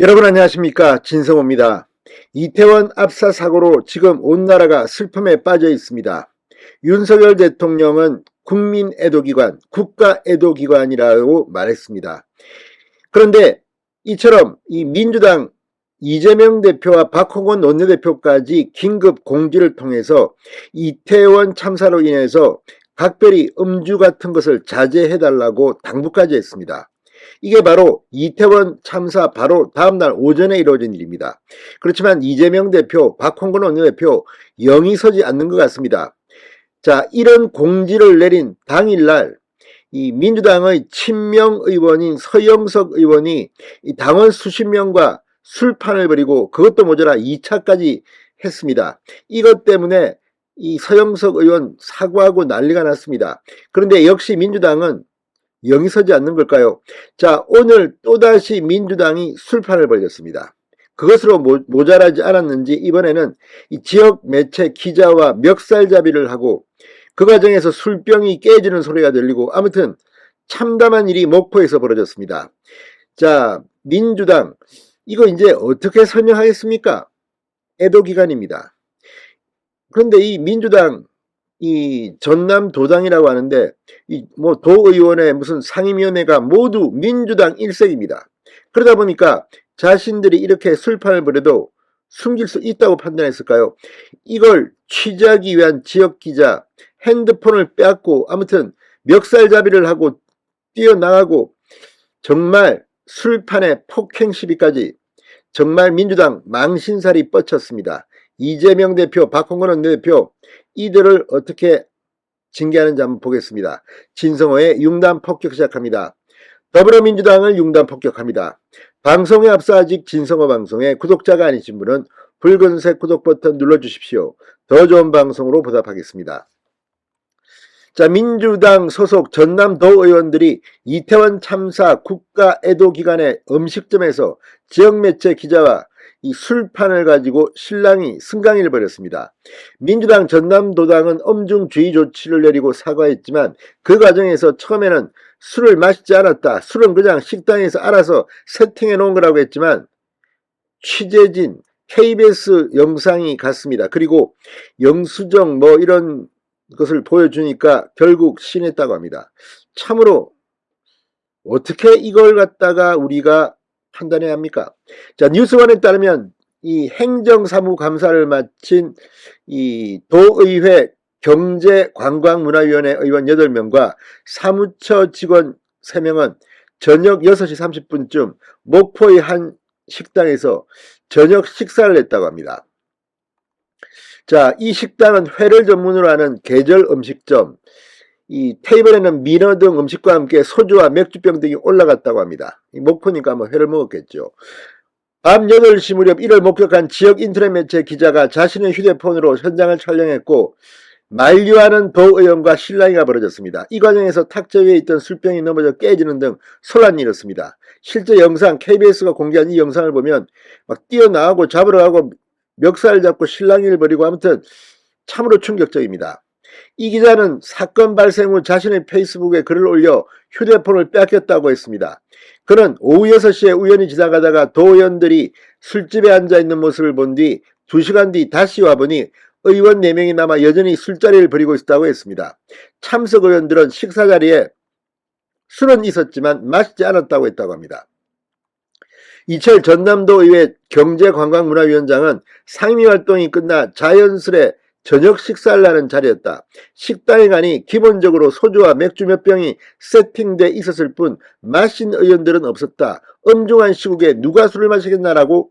여러분 안녕하십니까, 진성호입니다. 이태원 압사 사고로 지금 온 나라가 슬픔에 빠져 있습니다. 윤석열 대통령은 국민 애도기관, 국가 애도기관이라고 말했습니다. 그런데 이처럼 이 민주당 이재명 대표와 박홍근 원내대표까지 긴급 공지를 통해서 이태원 참사로 인해서 각별히 음주 같은 것을 자제해달라고 당부까지 했습니다. 이게 바로 이태원 참사 바로 다음날 오전에 이루어진 일입니다. 그렇지만 이재명 대표, 박홍근 원내대표 영이 서지 않는 것 같습니다. 자, 이런 공지를 내린 당일날 이 민주당의 친명 의원인 서영석 의원이 이 당원 수십 명과 술판을 벌이고 그것도 모자라 2차까지 했습니다. 이것 때문에 이 서영석 의원 사과하고 난리가 났습니다. 그런데 역시 민주당은 영이 서지 않는 걸까요? 자, 오늘 또다시 민주당이 술판을 벌였습니다. 그것으로 모자라지 않았는지 이번에는 이 지역 매체 기자와 멱살잡이를 하고 그 과정에서 술병이 깨지는 소리가 들리고 아무튼 참담한 일이 목포에서 벌어졌습니다. 자, 민주당 이거 이제 어떻게 설명하겠습니까? 애도기간입니다. 그런데 이 민주당 이 전남도당이라고 하는데 이 뭐 도의원의 무슨 상임위원회가 모두 민주당 일색입니다. 그러다 보니까 자신들이 이렇게 술판을 벌여도 숨길 수 있다고 판단했을까요? 이걸 취재하기 위한 지역기자 핸드폰을 빼앗고 아무튼 멱살잡이를 하고 뛰어나가고 정말 술판에 폭행 시비까지 정말 민주당 망신살이 뻗쳤습니다. 이재명 대표, 박홍근 원내대표 이들을 어떻게 징계하는지 한번 보겠습니다. 진성호의 융단 폭격 시작합니다. 더불어민주당을 융단 폭격합니다. 방송에 앞서 아직 진성호 방송에 구독자가 아니신 분은 붉은색 구독 버튼 눌러주십시오. 더 좋은 방송으로 보답하겠습니다. 자, 민주당 소속 전남도 의원들이 이태원 참사 국가 애도기간의 음식점에서 지역매체 기자와 이 술판을 가지고 신랑이 승강이를 벌였습니다. 민주당 전남도당은 엄중주의 조치를 내리고 사과했지만 그 과정에서 처음에는 술을 마시지 않았다. 술은 그냥 식당에서 알아서 세팅해 놓은 거라고 했지만 취재진 KBS 영상이 갔습니다. 그리고 영수증 뭐 이런 것을 보여주니까 결국 신했다고 합니다. 참으로 어떻게 이걸 갖다가 우리가 판단해야 합니까? 자, 뉴스원에 따르면 이 행정사무감사를 마친 이 도의회 경제관광문화위원회 의원 8명과 사무처 직원 3명은 저녁 6시 30분쯤 목포의 한 식당에서 저녁 식사를 했다고 합니다. 자, 이 식당은 회를 전문으로 하는 계절 음식점. 이 테이블에는 민어 등 음식과 함께 소주와 맥주병 등이 올라갔다고 합니다. 목포니까 뭐 회를 먹었겠죠. 밤 8시 무렵 이를 목격한 지역 인터넷 매체 기자가 자신의 휴대폰으로 현장을 촬영했고 만류하는 도의원과 실랑이가 벌어졌습니다. 이 과정에서 탁자 위에 있던 술병이 넘어져 깨지는 등 소란이 일었습니다. 실제 영상 KBS가 공개한 이 영상을 보면 막 뛰어나가고 잡으러 가고 멱살 잡고 실랑이를 벌이고 아무튼 참으로 충격적입니다. 이 기자는 사건 발생 후 자신의 페이스북에 글을 올려 휴대폰을 뺏겼다고 했습니다. 그는 오후 6시에 우연히 지나가다가 도의원들이 술집에 앉아있는 모습을 본 뒤 2시간 뒤 다시 와보니 의원 4명이 남아 여전히 술자리를 벌이고 있었다고 했습니다. 참석 의원들은 식사 자리에 술은 있었지만 마시지 않았다고 했다고 합니다. 이철 전남도의회 경제관광문화위원장은 상임위 활동이 끝나 자연스레 저녁 식사를 하는 자리였다. 식당에 가니 기본적으로 소주와 맥주 몇 병이 세팅돼 있었을 뿐 마신 의원들은 없었다. 엄중한 시국에 누가 술을 마시겠나라고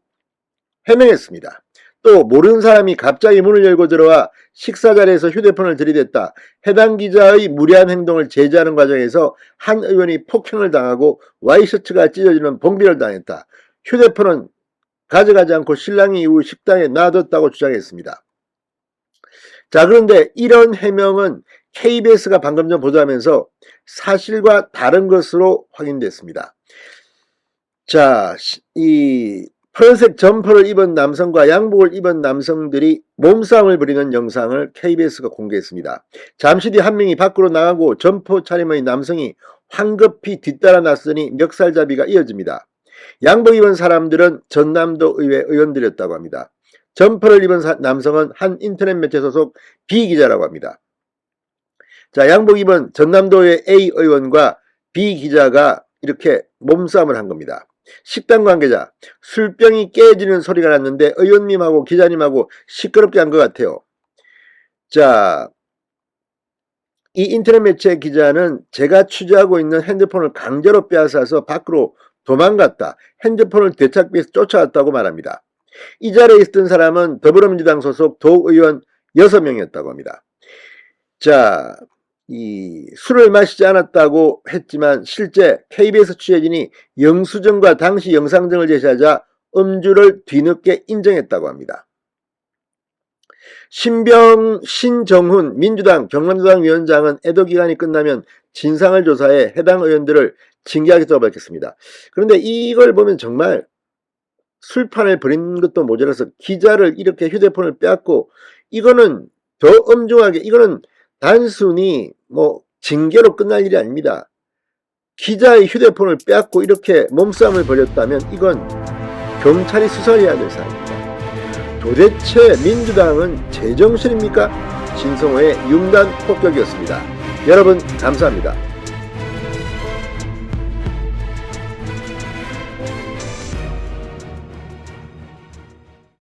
해명했습니다. 또 모르는 사람이 갑자기 문을 열고 들어와 식사 자리에서 휴대폰을 들이댔다. 해당 기자의 무례한 행동을 제지하는 과정에서 한 의원이 폭행을 당하고 와이셔츠가 찢어지는 봉변을 당했다. 휴대폰은 가져가지 않고 신랑이 이후 식당에 놔뒀다고 주장했습니다. 자, 그런데 이런 해명은 KBS가 방금 전 보도하면서 사실과 다른 것으로 확인됐습니다. 자, 이 푸른색 점퍼를 입은 남성과 양복을 입은 남성들이 몸싸움을 벌이는 영상을 KBS가 공개했습니다. 잠시 뒤 한 명이 밖으로 나가고 점퍼 차림의 남성이 황급히 뒤따라 나서니 멱살잡이가 이어집니다. 양복 입은 사람들은 전남도 의회 의원들이었다고 합니다. 점퍼를 입은 남성은 한 인터넷 매체 소속 B 기자라고 합니다. 자, 양복 입은 전남도의 A 의원과 B 기자가 이렇게 몸싸움을 한 겁니다. 식당 관계자, 술병이 깨지는 소리가 났는데 의원님하고 기자님하고 시끄럽게 한 것 같아요. 자, 이 인터넷 매체 기자는 제가 취재하고 있는 핸드폰을 강제로 빼앗아서 밖으로 도망갔다. 핸드폰을 되찾기 위해서 쫓아왔다고 말합니다. 이 자리에 있던 사람은 더불어민주당 소속 도의원 6명이었다고 합니다. 자, 이 술을 마시지 않았다고 했지만 실제 KBS 취재진이 영수증과 당시 영상증을 제시하자 음주를 뒤늦게 인정했다고 합니다. 신정훈 민주당 경남도당 위원장은 애도 기간이 끝나면 진상을 조사해 해당 의원들을 징계하겠다고 밝혔습니다. 그런데 이걸 보면 정말 술판을 벌인 것도 모자라서 기자를 이렇게 휴대폰을 빼앗고, 이거는 더 엄중하게, 이거는 단순히 뭐 징계로 끝날 일이 아닙니다. 기자의 휴대폰을 빼앗고 이렇게 몸싸움을 벌였다면 이건 경찰이 수사해야 될 사안입니다. 도대체 민주당은 제정신입니까? 진성호의 융단 폭격이었습니다. 여러분 감사합니다.